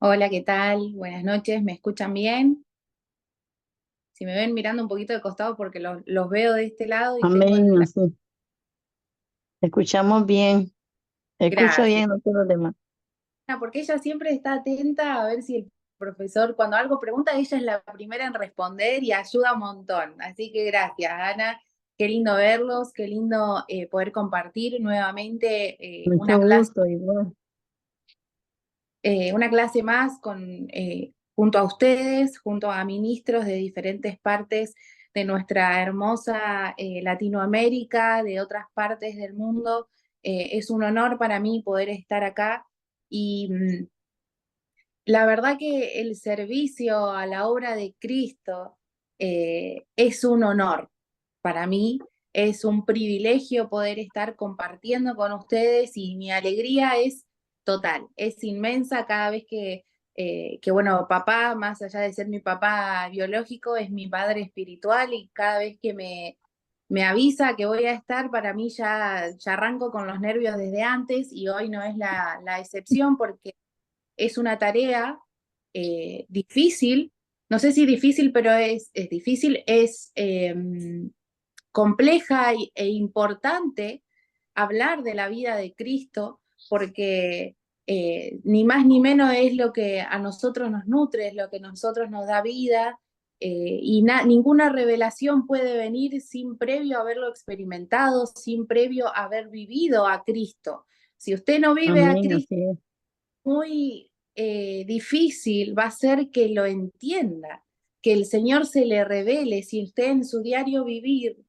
Hola, ¿qué tal? Buenas noches, ¿me escuchan bien? Si me ven mirando un poquito de costado porque los veo de este lado y tengo Amén, la... así. Escuchamos bien. Escucho Gracias. bien a todos los demás. Porque ella siempre está atenta a ver si el profesor, cuando algo pregunta, ella es la primera en responder y ayuda un montón. Así que gracias, Ana. Qué lindo verlos, qué lindo poder compartir nuevamente Mucho gusto, igual. una clase más junto a ustedes, junto a ministros de diferentes partes de nuestra hermosa Latinoamérica, de otras partes del mundo. Es un honor para mí poder estar acá y la verdad que el servicio a la obra de Cristo es un honor para mí. Es un privilegio poder estar compartiendo con ustedes y mi alegría es total, es inmensa cada vez bueno, papá, más allá de ser mi papá biológico, es mi padre espiritual y cada vez que me avisa que voy a estar, para mí ya arranco con los nervios desde antes y hoy no es la excepción porque es una tarea difícil, no sé si difícil, pero es difícil, es compleja e importante hablar de la vida de Cristo, porque ni más ni menos es lo que a nosotros nos nutre, es lo que a nosotros nos da vida, y ninguna revelación puede venir sin previo haberlo experimentado, sin previo haber vivido a Cristo. Si usted no vive a Amén, Cristo, así es. muy difícil va a ser que lo entienda, que el Señor se le revele. Si usted en su diario vivir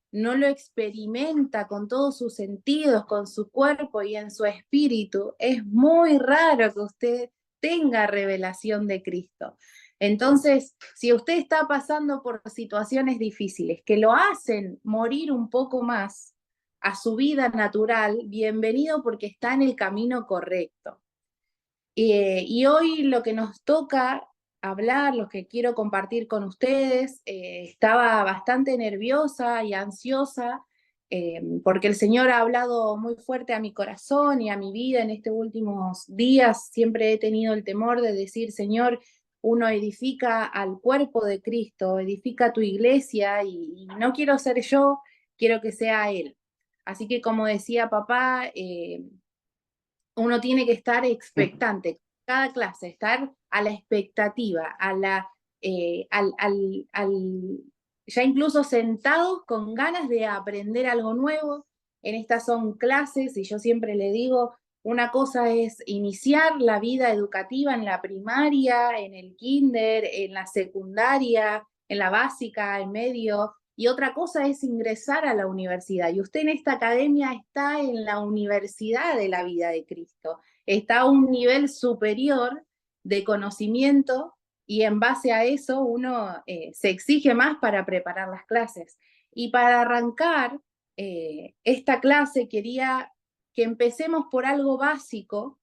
no lo experimenta con todos sus sentidos, con su cuerpo y en su espíritu, es muy raro que usted tenga revelación de Cristo. Entonces, si usted está pasando por situaciones difíciles que lo hacen morir un poco más a su vida natural, bienvenido porque está en el camino correcto. Y hoy lo que nos toca hablar, lo que quiero compartir con ustedes, estaba bastante nerviosa y ansiosa porque el Señor ha hablado muy fuerte a mi corazón y a mi vida en estos últimos días. Siempre he tenido el temor de decir, Señor, uno edifica al cuerpo de Cristo, edifica tu iglesia y no quiero ser yo, quiero que sea Él. Así que como decía papá, uno tiene que estar expectante, cada clase, estar a la expectativa, ya incluso sentados con ganas de aprender algo nuevo. En estas son clases y yo siempre le digo, una cosa es iniciar la vida educativa en la primaria, en el kinder, en la secundaria, en la básica, en medio, y otra cosa es ingresar a la universidad. Y usted en esta academia está en la universidad de la vida de Cristo. Está a un nivel superior de conocimiento y en base a eso uno se exige más para preparar las clases. Y para arrancar esta clase quería que empecemos por algo básico.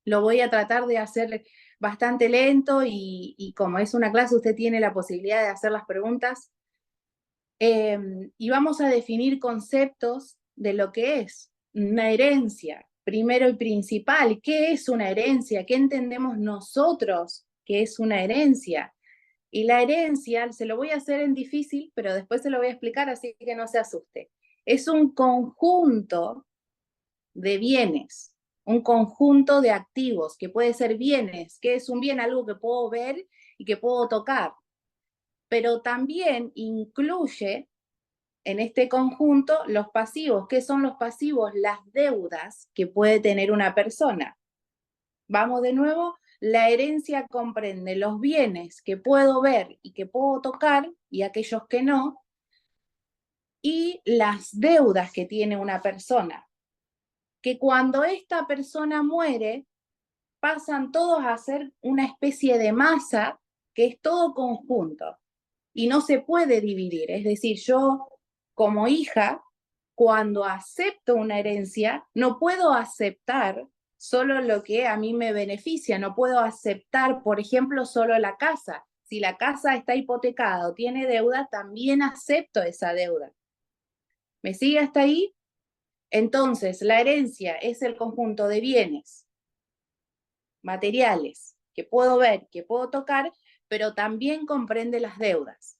Lo voy a tratar de hacer bastante lento y como es una clase usted tiene la posibilidad de hacer las preguntas y vamos a definir conceptos de lo que es una herencia, primero y principal. ¿Qué es una herencia? ¿Qué entendemos nosotros que es una herencia? Y la herencia, se lo voy a hacer en difícil, pero después se lo voy a explicar, así que no se asuste. Es un conjunto de bienes, un conjunto de activos, que puede ser bienes. ¿Qué es un bien? Algo que puedo ver y que puedo tocar, pero también incluye en este conjunto los pasivos. ¿Qué son los pasivos? Las deudas que puede tener una persona. Vamos de nuevo, la herencia comprende los bienes que puedo ver y que puedo tocar y aquellos que no, y las deudas que tiene una persona, que cuando esta persona muere pasan todos a ser una especie de masa que es todo conjunto y no se puede dividir. Es decir, yo como hija, cuando acepto una herencia, no puedo aceptar solo lo que a mí me beneficia, no puedo aceptar, por ejemplo, solo la casa. Si la casa está hipotecada o tiene deuda, también acepto esa deuda. ¿Me sigue hasta ahí? Entonces, la herencia es el conjunto de bienes materiales que puedo ver, que puedo tocar, pero también comprende las deudas.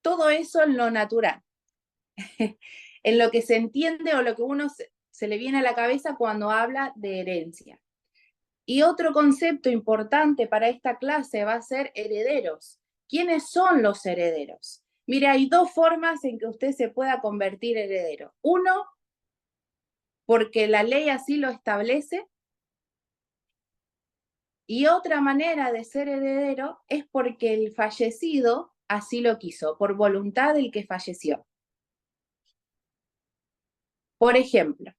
Todo eso en lo natural, en lo que se entiende o lo que uno se le viene a la cabeza cuando habla de herencia. Y otro concepto importante para esta clase va a ser herederos. ¿Quiénes son los herederos? Mire, hay dos formas en que usted se pueda convertir heredero. Uno, porque la ley así lo establece, y otra manera de ser heredero es porque el fallecido así lo quiso, por voluntad del que falleció. Por ejemplo,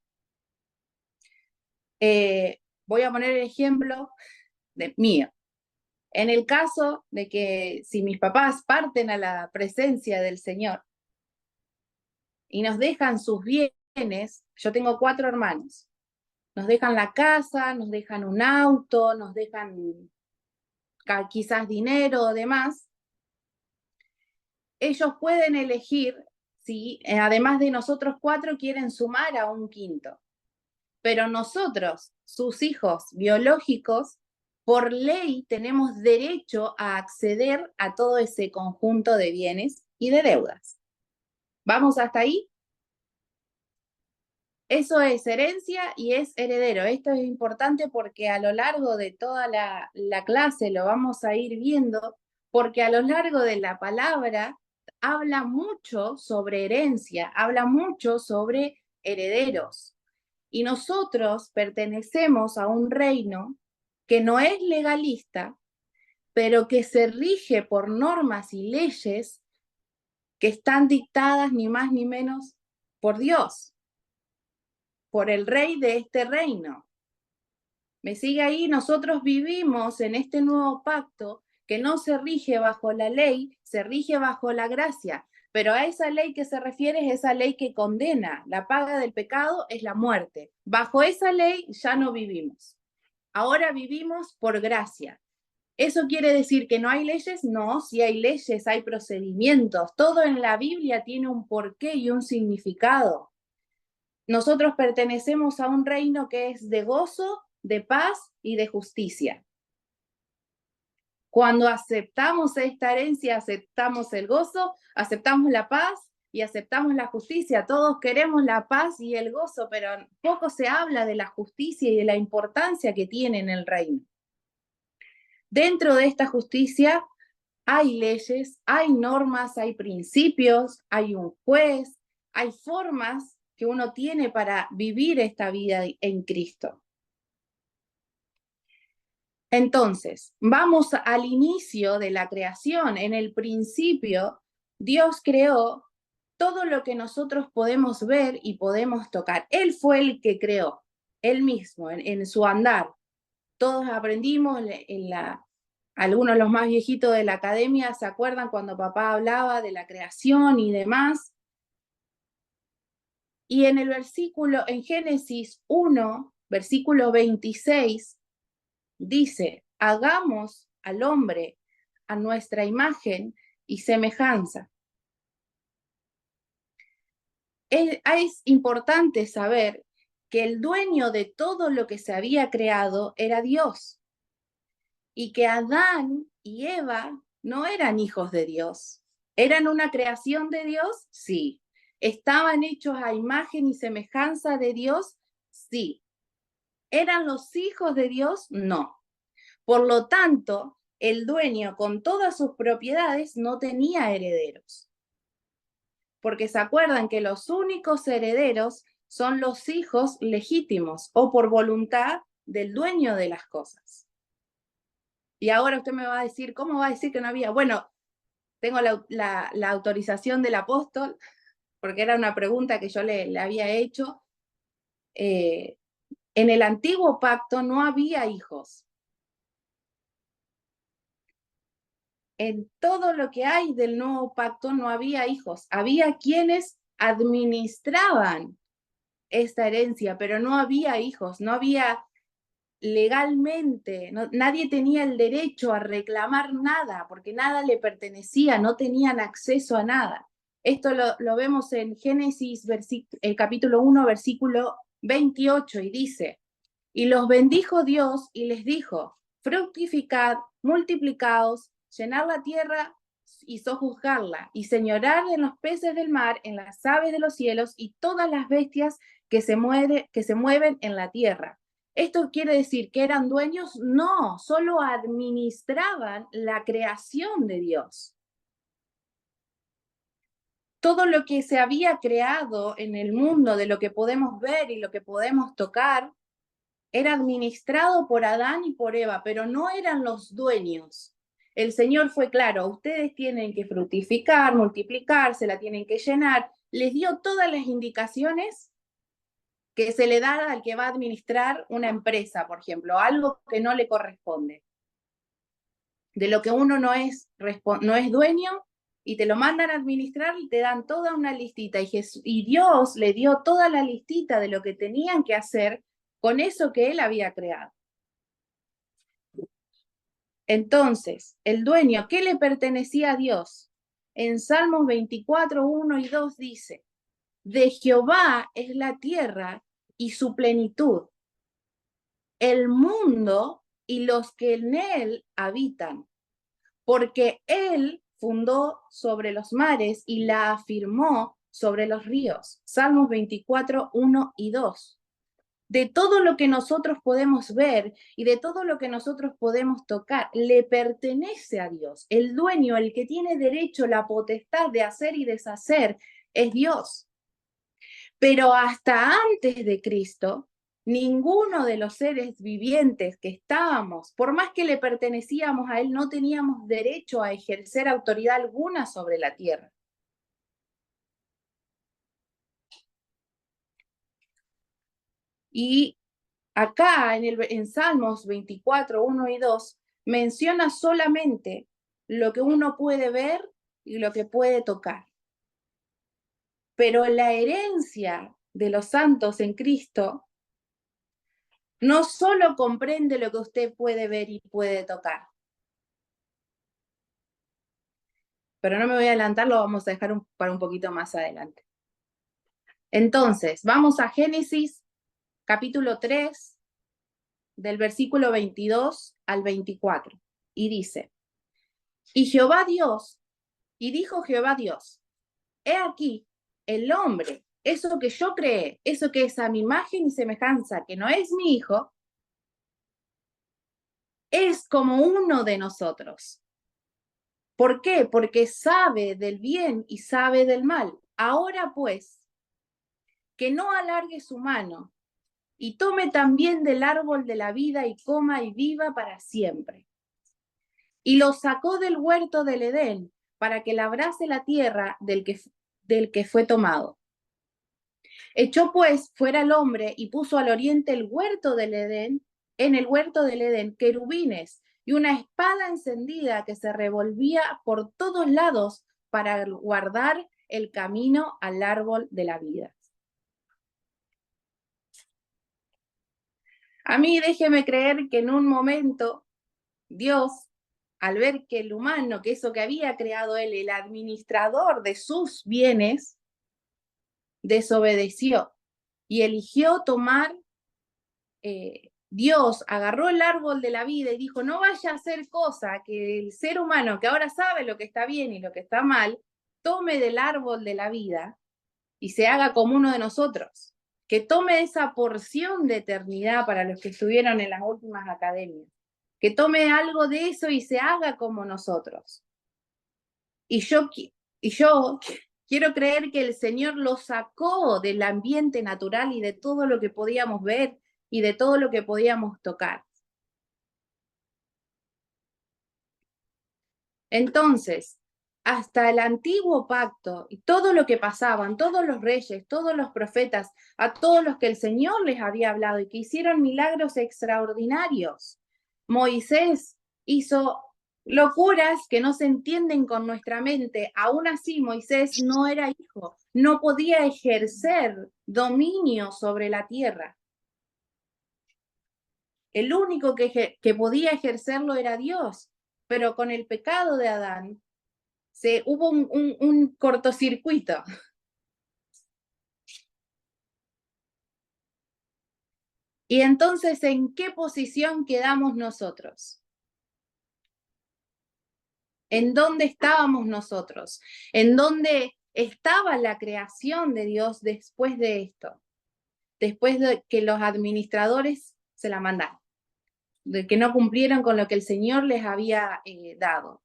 voy a poner el ejemplo mío. En el caso de que si mis papás parten a la presencia del Señor y nos dejan sus bienes, yo tengo 4 hermanos, nos dejan la casa, nos dejan un auto, nos dejan quizás dinero o demás, ellos pueden elegir si además de nosotros 4 quieren sumar a un quinto. Pero nosotros, sus hijos biológicos, por ley tenemos derecho a acceder a todo ese conjunto de bienes y de deudas. ¿Vamos hasta ahí? Eso es herencia y es heredero. Esto es importante porque a lo largo de toda la clase lo vamos a ir viendo, porque a lo largo de la palabra habla mucho sobre herencia, habla mucho sobre herederos. Y nosotros pertenecemos a un reino que no es legalista, pero que se rige por normas y leyes que están dictadas ni más ni menos por Dios, por el rey de este reino. ¿Me sigue ahí? Nosotros vivimos en este nuevo pacto que no se rige bajo la ley, se rige bajo la gracia. Pero a esa ley que se refiere es esa ley que condena. La paga del pecado es la muerte. Bajo esa ley ya no vivimos. Ahora vivimos por gracia. ¿Eso quiere decir que no hay leyes? No, sí hay leyes, hay procedimientos. Todo en la Biblia tiene un porqué y un significado. Nosotros pertenecemos a un reino que es de gozo, de paz y de justicia. Cuando aceptamos esta herencia, aceptamos el gozo, aceptamos la paz y aceptamos la justicia. Todos queremos la paz y el gozo, pero poco se habla de la justicia y de la importancia que tiene en el reino. Dentro de esta justicia hay leyes, hay normas, hay principios, hay un juez, hay formas que uno tiene para vivir esta vida en Cristo. Entonces, vamos al inicio de la creación. En el principio, Dios creó todo lo que nosotros podemos ver y podemos tocar. Él fue el que creó, él mismo, en su andar. Todos aprendimos algunos los más viejitos de la academia se acuerdan cuando papá hablaba de la creación y demás. Y en el versículo, en Génesis 1, versículo 26, dice, hagamos al hombre a nuestra imagen y semejanza. Es importante saber que el dueño de todo lo que se había creado era Dios. Y que Adán y Eva no eran hijos de Dios. ¿Eran una creación de Dios? Sí. ¿Estaban hechos a imagen y semejanza de Dios? Sí. ¿Eran los hijos de Dios? No. Por lo tanto, el dueño con todas sus propiedades no tenía herederos. Porque se acuerdan que los únicos herederos son los hijos legítimos o por voluntad del dueño de las cosas. Y ahora usted me va a decir, ¿cómo va a decir que no había? Bueno, tengo la autorización del apóstol, porque era una pregunta que yo le había hecho. En el antiguo pacto no había hijos. En todo lo que hay del nuevo pacto no había hijos. Había quienes administraban esta herencia, pero no había hijos, no había legalmente, nadie tenía el derecho a reclamar nada, porque nada le pertenecía, no tenían acceso a nada. Esto lo vemos en Génesis, capítulo 1, versículo 28, y dice, Y los bendijo Dios y les dijo, fructificad, multiplicaos, llenad la tierra y sojuzgarla, y señorar en los peces del mar, en las aves de los cielos y todas las bestias que se mueven en la tierra. ¿Esto quiere decir que eran dueños? No, solo administraban la creación de Dios. Todo lo que se había creado en el mundo, de lo que podemos ver y lo que podemos tocar, era administrado por Adán y por Eva, pero no eran los dueños. El Señor fue claro, ustedes tienen que fructificar, multiplicarse, la tienen que llenar. Les dio todas las indicaciones que se le da al que va a administrar una empresa, por ejemplo, algo que no le corresponde. De lo que uno no es dueño, y te lo mandan a administrar y te dan toda una listita. Y Dios le dio toda la listita de lo que tenían que hacer con eso que él había creado. Entonces, el dueño, ¿qué le pertenecía a Dios? En Salmos 24, 1 y 2 dice, de Jehová es la tierra y su plenitud, el mundo y los que en él habitan, porque él fundó sobre los mares y la afirmó sobre los ríos. Salmos 24, 1 y 2. De todo lo que nosotros podemos ver y de todo lo que nosotros podemos tocar, le pertenece a Dios. El dueño, el que tiene derecho, la potestad de hacer y deshacer, es Dios. Pero hasta antes de Cristo, ninguno de los seres vivientes que estábamos, por más que le pertenecíamos a Él, no teníamos derecho a ejercer autoridad alguna sobre la tierra. Y acá en Salmos 24, 1 y 2, menciona solamente lo que uno puede ver y lo que puede tocar. Pero la herencia de los santos en Cristo no solo comprende lo que usted puede ver y puede tocar. Pero no me voy a adelantar, lo vamos a dejar para un poquito más adelante. Entonces, vamos a Génesis capítulo 3, del versículo 22 al 24. Y dice, y dijo Jehová Dios, he aquí el hombre, eso que yo creé, eso que es a mi imagen y semejanza, que no es mi hijo, es como uno de nosotros. ¿Por qué? Porque sabe del bien y sabe del mal. Ahora pues, que no alargue su mano y tome también del árbol de la vida y coma y viva para siempre. Y lo sacó del huerto del Edén para que labrase la tierra del que fue tomado. Echó pues fuera el hombre y puso al oriente el huerto del Edén, en el huerto del Edén, querubines y una espada encendida que se revolvía por todos lados para guardar el camino al árbol de la vida. A mí déjeme creer que en un momento Dios, al ver que el humano, que eso que había creado él, el administrador de sus bienes, desobedeció y eligió tomar, Dios agarró el árbol de la vida y dijo, no vaya a hacer cosa que el ser humano, que ahora sabe lo que está bien y lo que está mal, tome del árbol de la vida y se haga como uno de nosotros, que tome esa porción de eternidad para los que estuvieron en las últimas academias, que tome algo de eso y se haga como nosotros. Y yo quiero creer que el Señor lo sacó del ambiente natural y de todo lo que podíamos ver y de todo lo que podíamos tocar. Entonces, hasta el antiguo pacto y todo lo que pasaban, todos los reyes, todos los profetas, a todos los que el Señor les había hablado y que hicieron milagros extraordinarios. Moisés hizo locuras que no se entienden con nuestra mente. Aún así, Moisés no era hijo, no podía ejercer dominio sobre la tierra. El único que podía ejercerlo era Dios, pero con el pecado de Adán hubo un cortocircuito. Y entonces, ¿en qué posición quedamos nosotros? ¿En dónde estábamos nosotros? ¿En dónde estaba la creación de Dios después de esto? Después de que los administradores se la mandaron, de que no cumplieron con lo que el Señor les había dado.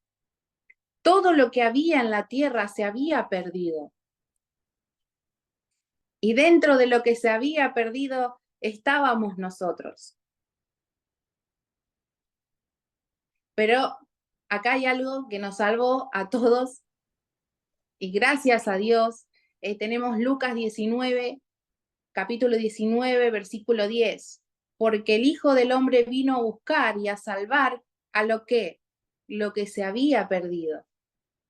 Todo lo que había en la tierra se había perdido. Y dentro de lo que se había perdido estábamos nosotros. Pero acá hay algo que nos salvó a todos y gracias a Dios tenemos Lucas 19, capítulo 19, versículo 10. Porque el Hijo del Hombre vino a buscar y a salvar a lo que se había perdido.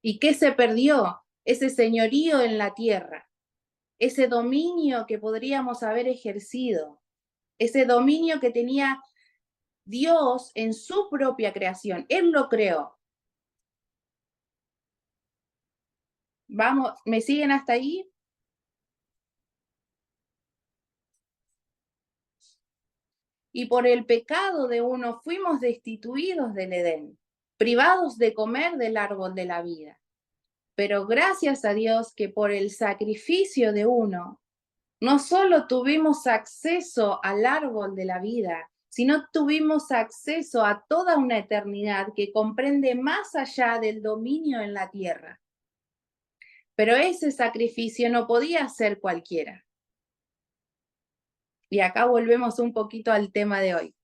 ¿Y qué se perdió? Ese señorío en la tierra, ese dominio que podríamos haber ejercido, ese dominio que tenía Dios en su propia creación. Él lo creó. Vamos, ¿me siguen hasta ahí? Y por el pecado de uno fuimos destituidos del Edén, privados de comer del árbol de la vida. Pero gracias a Dios que por el sacrificio de uno, no solo tuvimos acceso al árbol de la vida, sino tuvimos acceso a toda una eternidad que comprende más allá del dominio en la tierra. Pero ese sacrificio no podía ser cualquiera. Y acá volvemos un poquito al tema de hoy.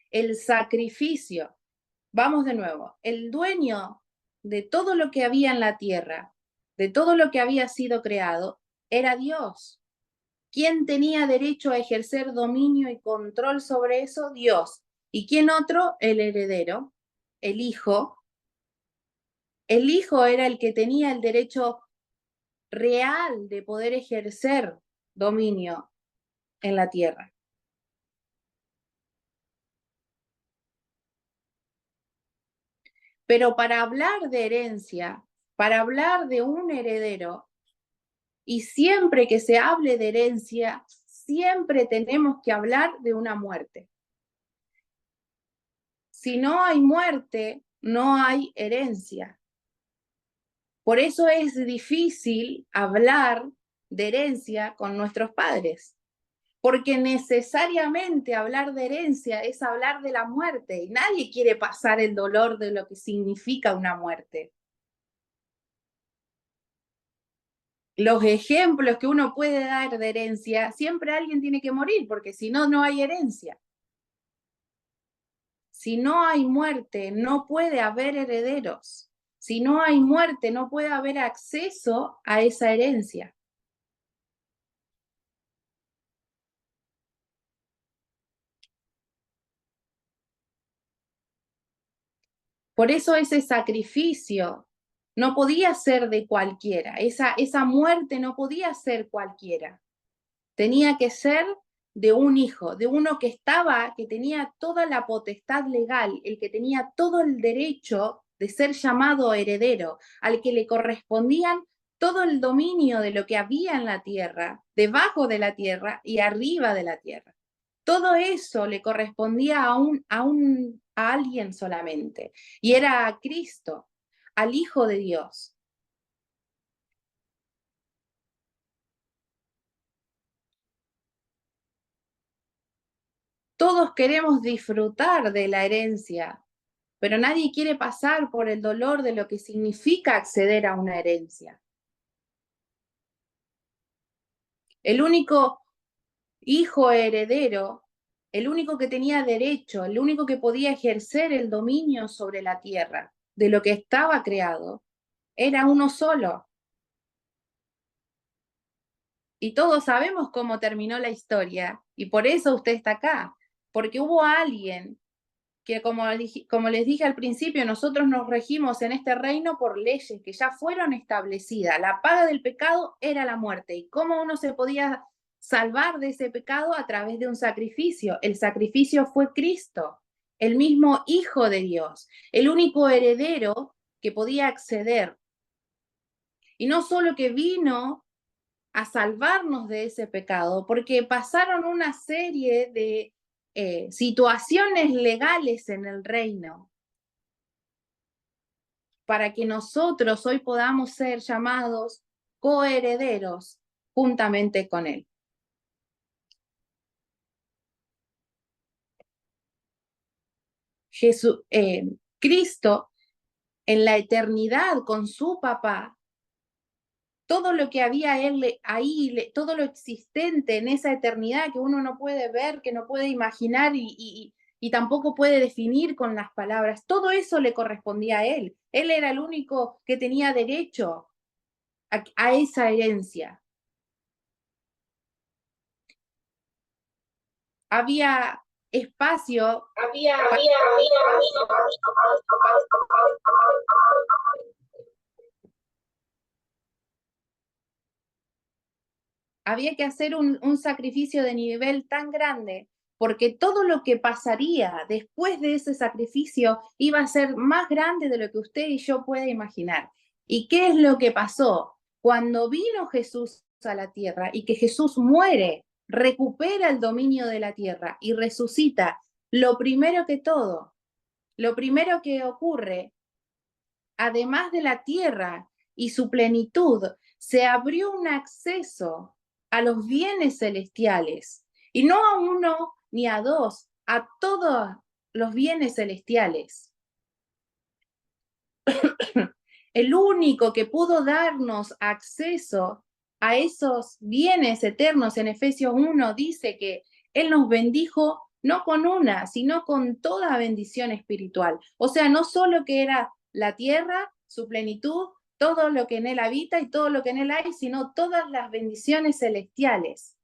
El sacrificio. Vamos de nuevo. El dueño de todo lo que había en la tierra, de todo lo que había sido creado, era Dios. ¿Quién tenía derecho a ejercer dominio y control sobre eso? Dios. ¿Y quién otro? El heredero, el hijo. El hijo era el que tenía el derecho real de poder ejercer dominio en la tierra. Pero para hablar de herencia, para hablar de un heredero, y siempre que se hable de herencia, siempre tenemos que hablar de una muerte. Si no hay muerte, no hay herencia. Por eso es difícil hablar de herencia con nuestros padres, porque necesariamente hablar de herencia es hablar de la muerte y nadie quiere pasar el dolor de lo que significa una muerte. Los ejemplos que uno puede dar de herencia, siempre alguien tiene que morir, porque si no, no hay herencia. Si no hay muerte, no puede haber herederos. Si no hay muerte, no puede haber acceso a esa herencia. Por eso ese sacrificio no podía ser de cualquiera, esa muerte no podía ser cualquiera. Tenía que ser de un hijo, de uno que tenía toda la potestad legal, el que tenía todo el derecho de ser llamado heredero, al que le correspondían todo el dominio de lo que había en la tierra, debajo de la tierra y arriba de la tierra. Todo eso le correspondía a alguien solamente, y era a Cristo, al Hijo de Dios. Todos queremos disfrutar de la herencia, pero nadie quiere pasar por el dolor de lo que significa acceder a una herencia. El único hijo heredero, el único que tenía derecho, el único que podía ejercer el dominio sobre la tierra de lo que estaba creado, era uno solo. Y todos sabemos cómo terminó la historia, y por eso usted está acá, porque hubo alguien que, como les dije al principio, nosotros nos regimos en este reino por leyes que ya fueron establecidas. La paga del pecado era la muerte. ¿Y cómo uno se podía salvar de ese pecado? A través de un sacrificio. El sacrificio fue Cristo, el mismo Hijo de Dios, el único heredero que podía acceder. Y no solo que vino a salvarnos de ese pecado, porque pasaron una serie de situaciones legales en el reino para que nosotros hoy podamos ser llamados coherederos juntamente con Él. Cristo en la eternidad con su papá, todo lo que había él ahí, todo lo existente en esa eternidad que uno no puede ver, que no puede imaginar y tampoco puede definir con las palabras, todo eso le correspondía a él. Él era el único que tenía derecho a esa herencia. Había espacio. Había que hacer un sacrificio de nivel tan grande, porque todo lo que pasaría después de ese sacrificio iba a ser más grande de lo que usted y yo puede imaginar. ¿Y qué es lo que pasó? Cuando vino Jesús a la tierra y que Jesús muere, recupera el dominio de la tierra y resucita, lo primero que ocurre, además de la tierra y su plenitud, se abrió un acceso a los bienes celestiales, y no a uno ni a dos, a todos los bienes celestiales. El único que pudo darnos acceso a esos bienes eternos en Efesios 1 dice que Él nos bendijo no con una, sino con toda bendición espiritual. O sea, no solo que era la tierra, su plenitud, todo lo que en Él habita y todo lo que en Él hay, sino todas las bendiciones celestiales.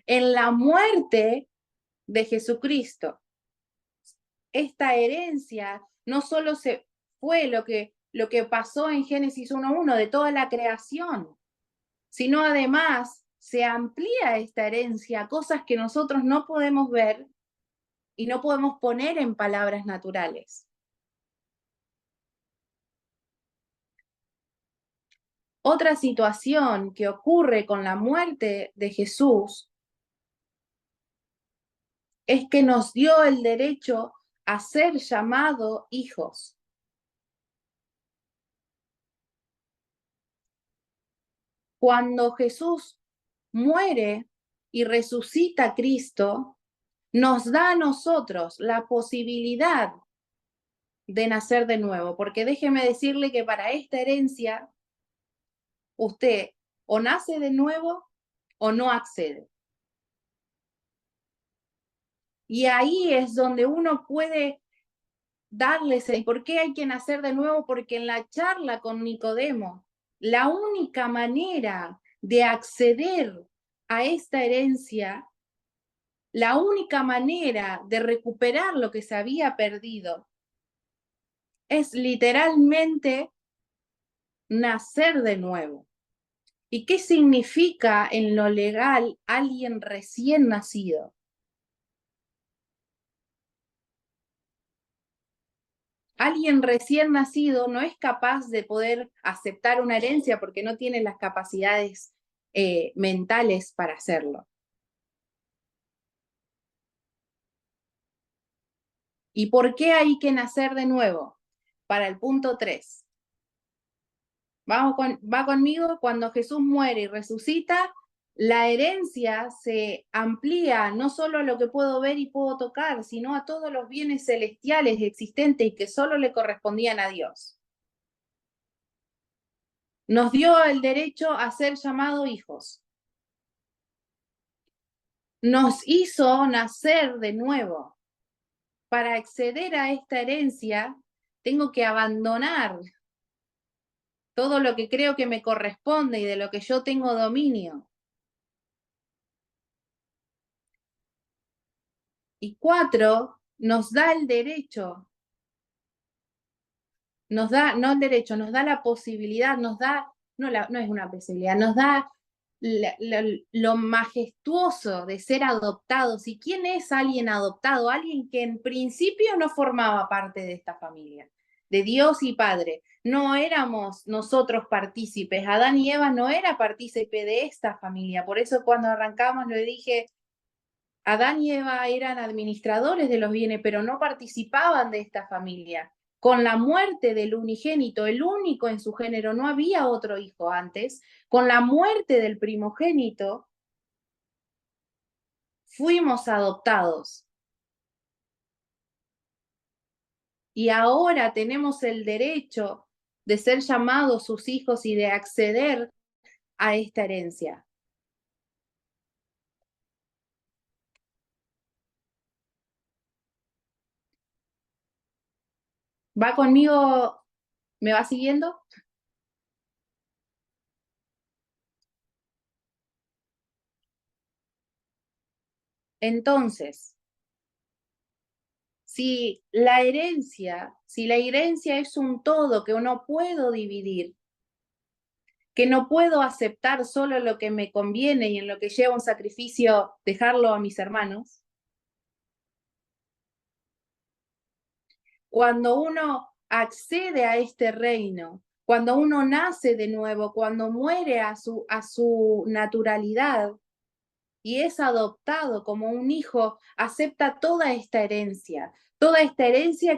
En la muerte de Jesucristo, esta herencia no solo fue lo que pasó en Génesis 1:1 de toda la creación, sino además se amplía esta herencia a cosas que nosotros no podemos ver y no podemos poner en palabras naturales. Otra situación que ocurre con la muerte de Jesús es que nos dio el derecho a ser llamados hijos. Cuando Jesús muere y resucita a Cristo, nos da a nosotros la posibilidad de nacer de nuevo, porque déjeme decirle que para esta herencia usted o nace de nuevo o no accede. Y ahí es donde uno puede darles, ¿por qué hay que nacer de nuevo? Porque en la charla con Nicodemo, la única manera de acceder a esta herencia, la única manera de recuperar lo que se había perdido, es literalmente nacer de nuevo. ¿Y qué significa en lo legal alguien recién nacido? Alguien recién nacido no es capaz de poder aceptar una herencia porque no tiene las capacidades mentales para hacerlo. ¿Y por qué hay que nacer de nuevo? Para el punto 3. Va conmigo, cuando Jesús muere y resucita, la herencia se amplía no solo a lo que puedo ver y puedo tocar, sino a todos los bienes celestiales existentes y que solo le correspondían a Dios. Nos dio el derecho a ser llamados hijos. Nos hizo nacer de nuevo. Para acceder a esta herencia, tengo que abandonar todo lo que creo que me corresponde y de lo que yo tengo dominio. Y 4, nos da el derecho, nos da, no el derecho, nos da la posibilidad, nos da, no es una posibilidad, nos da lo majestuoso de ser adoptados. ¿Y quién es alguien adoptado? Alguien que en principio no formaba parte de esta familia, de Dios y Padre. no éramos nosotros partícipes. Adán y Eva no era partícipe de esta familia. Por eso cuando arrancamos le dije, Adán y Eva eran administradores de los bienes, pero no participaban de esta familia. Con la muerte del unigénito, el único en su género, no había otro hijo antes, con la muerte del primogénito, fuimos adoptados. Y ahora tenemos el derecho de ser llamados sus hijos y de acceder a esta herencia. ¿Va conmigo? ¿Me va siguiendo? Entonces, si la herencia es un todo que no puedo dividir, que no puedo aceptar solo lo que me conviene y en lo que lleva un sacrificio dejarlo a mis hermanos, cuando uno accede a este reino, cuando uno nace de nuevo, cuando muere a su naturalidad y es adoptado como un hijo, acepta toda esta herencia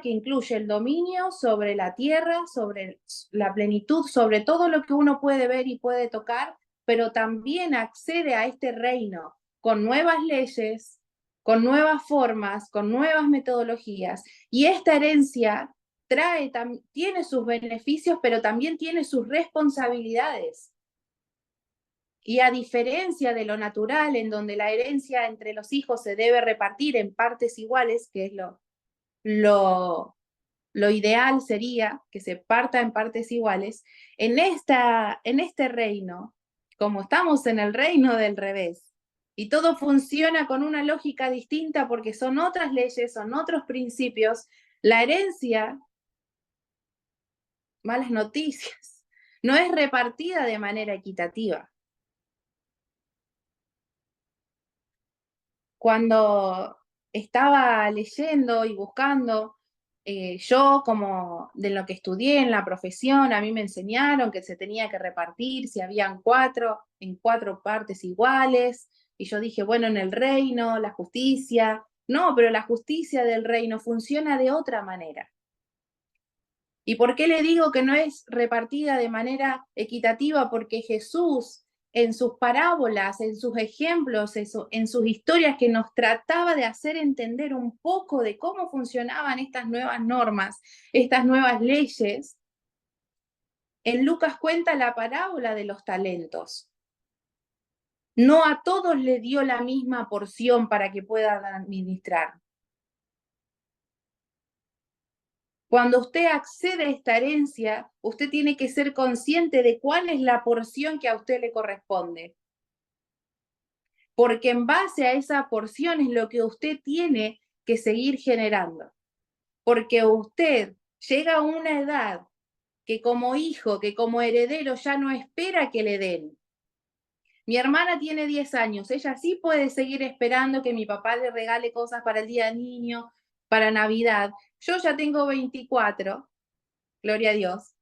que incluye el dominio sobre la tierra, sobre la plenitud, sobre todo lo que uno puede ver y puede tocar, pero también accede a este reino con nuevas leyes, con nuevas formas, con nuevas metodologías. Y esta herencia tiene sus beneficios, pero también tiene sus responsabilidades. Y a diferencia de lo natural, en donde la herencia entre los hijos se debe repartir en partes iguales, que es lo ideal sería que se parta en partes iguales, en este reino, como estamos en el reino del revés, y todo funciona con una lógica distinta porque son otras leyes, son otros principios, la herencia, malas noticias, no es repartida de manera equitativa. Cuando estaba leyendo y buscando, yo como de lo que estudié en la profesión, a mí me enseñaron que se tenía que repartir si habían en cuatro partes iguales, y yo dije, bueno, en el reino, la justicia, no, pero la justicia del reino funciona de otra manera. ¿Y por qué le digo que no es repartida de manera equitativa? Porque Jesús en sus parábolas, en sus ejemplos, en sus historias que nos trataba de hacer entender un poco de cómo funcionaban estas nuevas normas, estas nuevas leyes, en Lucas cuenta la parábola de los talentos. No a todos le dio la misma porción para que puedan administrar. Cuando usted accede a esta herencia, usted tiene que ser consciente de cuál es la porción que a usted le corresponde. Porque en base a esa porción es lo que usted tiene que seguir generando. Porque usted llega a una edad que como hijo, que como heredero ya no espera que le den. Mi hermana tiene 10 años, ella sí puede seguir esperando que mi papá le regale cosas para el Día del Niño, para Navidad. Yo ya tengo 24, gloria a Dios.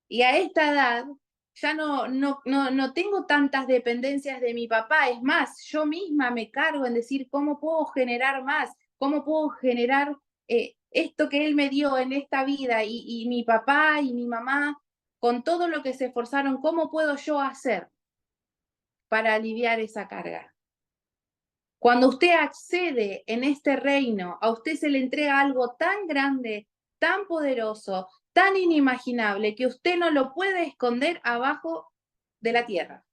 Y a esta edad ya no tengo tantas dependencias de mi papá. Es más, yo misma me cargo en decir cómo puedo generar más, cómo puedo generar esto que él me dio en esta vida y mi papá y mi mamá, con todo lo que se esforzaron, ¿cómo puedo yo hacer para aliviar esa carga? Cuando usted accede en este reino, a usted se le entrega algo tan grande, tan poderoso, tan inimaginable, que usted no lo puede esconder abajo de la tierra.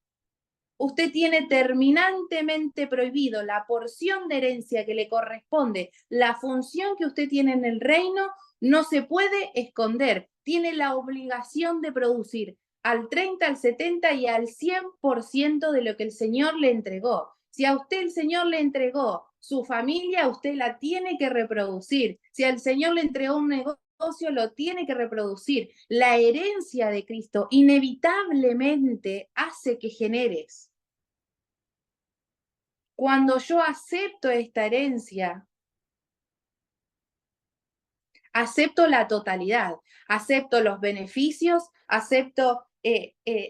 Usted tiene terminantemente prohibido la porción de herencia que le corresponde, la función que usted tiene en el reino, no se puede esconder. Tiene la obligación de producir al 30, al 70 y al 100% de lo que el Señor le entregó. Si a usted el Señor le entregó su familia, usted la tiene que reproducir. Si al Señor le entregó un negocio, lo tiene que reproducir. La herencia de Cristo inevitablemente hace que generes. Cuando yo acepto esta herencia, Acepto la totalidad, acepto los beneficios, acepto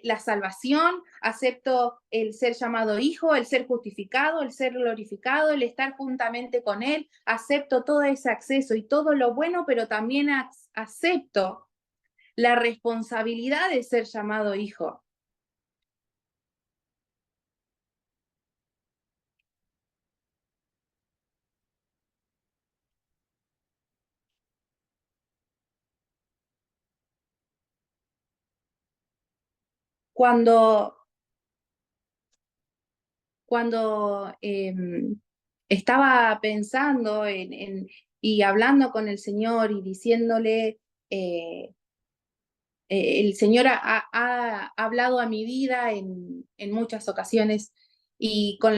la salvación, acepto el ser llamado hijo, el ser justificado, el ser glorificado, el estar juntamente con Él, acepto todo ese acceso y todo lo bueno, pero también acepto la responsabilidad de ser llamado hijo. Cuando estaba pensando y hablando con el Señor y diciéndole, el Señor ha hablado a mi vida en muchas ocasiones y con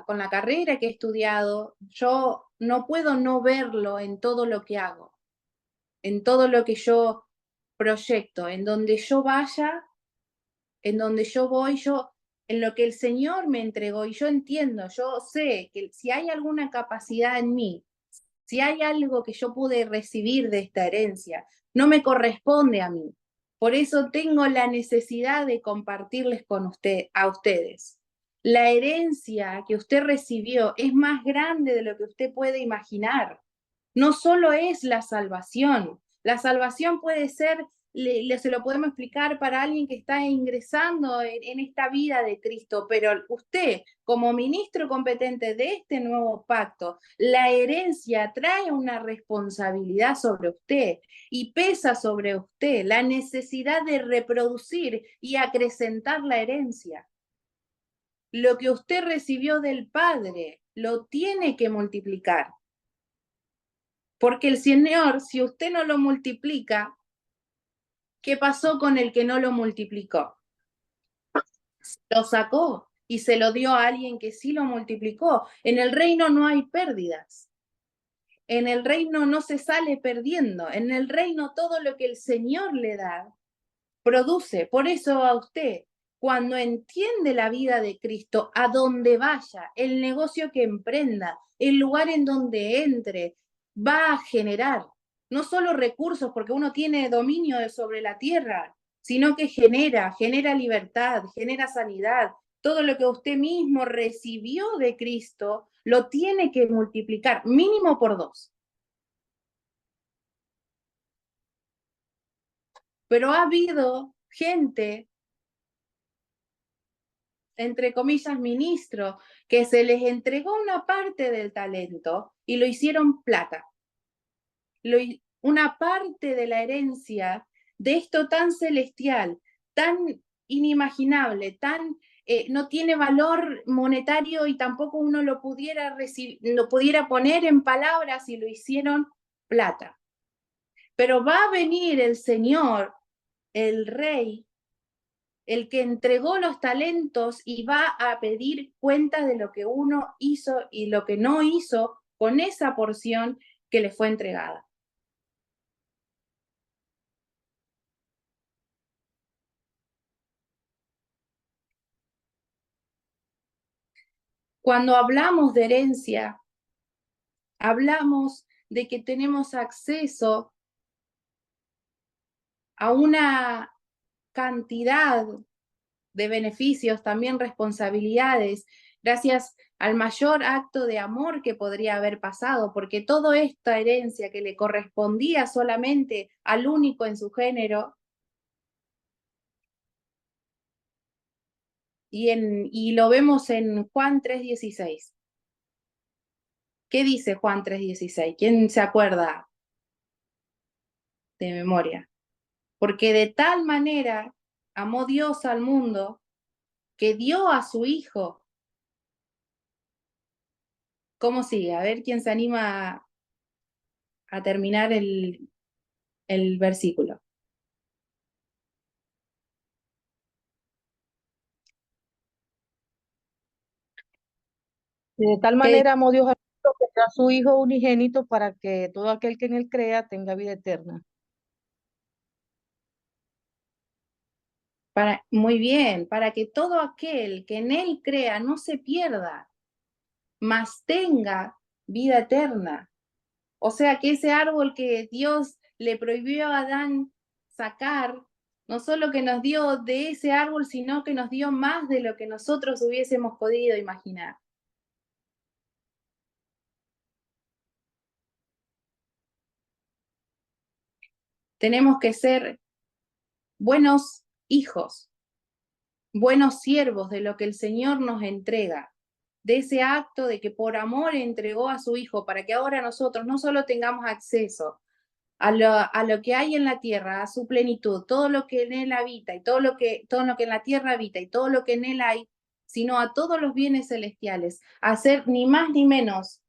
con la carrera que he estudiado, yo no puedo no verlo en todo lo que hago, en todo lo que yo proyecto, en donde yo vaya, en donde yo voy, en lo que el Señor me entregó, y yo entiendo, yo sé que si hay alguna capacidad en mí, si hay algo que yo pude recibir de esta herencia, no me corresponde a mí. Por eso tengo la necesidad de compartirles con a ustedes. La herencia que usted recibió es más grande de lo que usted puede imaginar. No solo es la salvación puede ser, se lo podemos explicar para alguien que está ingresando en esta vida de Cristo, pero usted, como ministro competente de este nuevo pacto, la herencia trae una responsabilidad sobre usted y pesa sobre usted la necesidad de reproducir y acrecentar la herencia. Lo que usted recibió del Padre lo tiene que multiplicar. Porque el Señor, si usted no lo multiplica, ¿qué pasó con el que no lo multiplicó? Lo sacó y se lo dio a alguien que sí lo multiplicó. En el reino no hay pérdidas. En el reino no se sale perdiendo. En el reino todo lo que el Señor le da, produce. Por eso a usted, cuando entiende la vida de Cristo, a donde vaya, el negocio que emprenda, el lugar en donde entre, va a generar no solo recursos, porque uno tiene dominio sobre la tierra, sino que genera libertad, genera sanidad. Todo lo que usted mismo recibió de Cristo lo tiene que multiplicar mínimo por 2. Pero ha habido gente, entre comillas, ministro, que se les entregó una parte del talento y lo hicieron plata. Una parte de la herencia de esto tan celestial, tan inimaginable, no tiene valor monetario y tampoco uno lo pudiera poner en palabras y lo hicieron plata. Pero va a venir el Señor, el Rey, el que entregó los talentos y va a pedir cuenta de lo que uno hizo y lo que no hizo con esa porción que le fue entregada. Cuando hablamos de herencia, hablamos de que tenemos acceso a una cantidad de beneficios, también responsabilidades, gracias al mayor acto de amor que podría haber pasado, porque toda esta herencia que le correspondía solamente al único en su género, y lo vemos en Juan 3:16. ¿Qué dice Juan 3:16? ¿Quién se acuerda de memoria? Porque de tal manera amó Dios al mundo que dio a su Hijo. ¿Cómo sigue? A ver quién se anima a terminar el versículo. Y de tal manera amó Dios al mundo que dio a su Hijo unigénito para que todo aquel que en él crea tenga vida eterna. Muy bien, para que todo aquel que en él crea no se pierda, mas tenga vida eterna. O sea que ese árbol que Dios le prohibió a Adán sacar, no solo que nos dio de ese árbol, sino que nos dio más de lo que nosotros hubiésemos podido imaginar. Tenemos que ser buenos hijos, buenos siervos de lo que el Señor nos entrega, de ese acto de que por amor entregó a su Hijo para que ahora nosotros no solo tengamos acceso a lo que hay en la tierra, a su plenitud, todo lo que en él habita y todo lo que en la tierra habita y todo lo que en él hay, sino a todos los bienes celestiales, a ser ni más ni menos,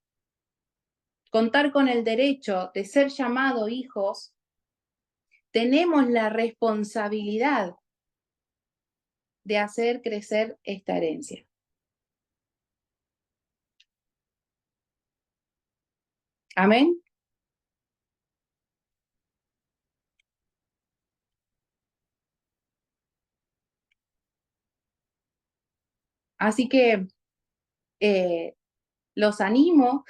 contar con el derecho de ser llamados hijos, tenemos la responsabilidad de hacer crecer esta herencia. Amén. Así que los animo,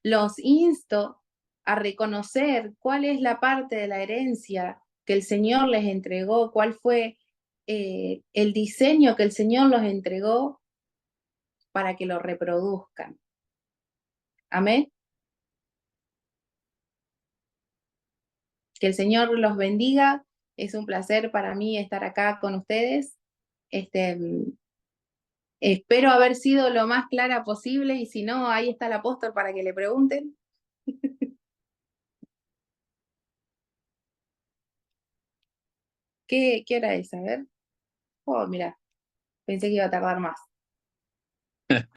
los insto a reconocer cuál es la parte de la herencia que el Señor les entregó, cuál fue el diseño que el Señor los entregó para que lo reproduzcan. Amén. Que el Señor los bendiga. Es un placer para mí estar acá con ustedes. Espero haber sido lo más clara posible y si no, ahí está el apóstol para que le pregunten. ¿Qué hora es? A ver. Oh, mira, pensé que iba a tardar más.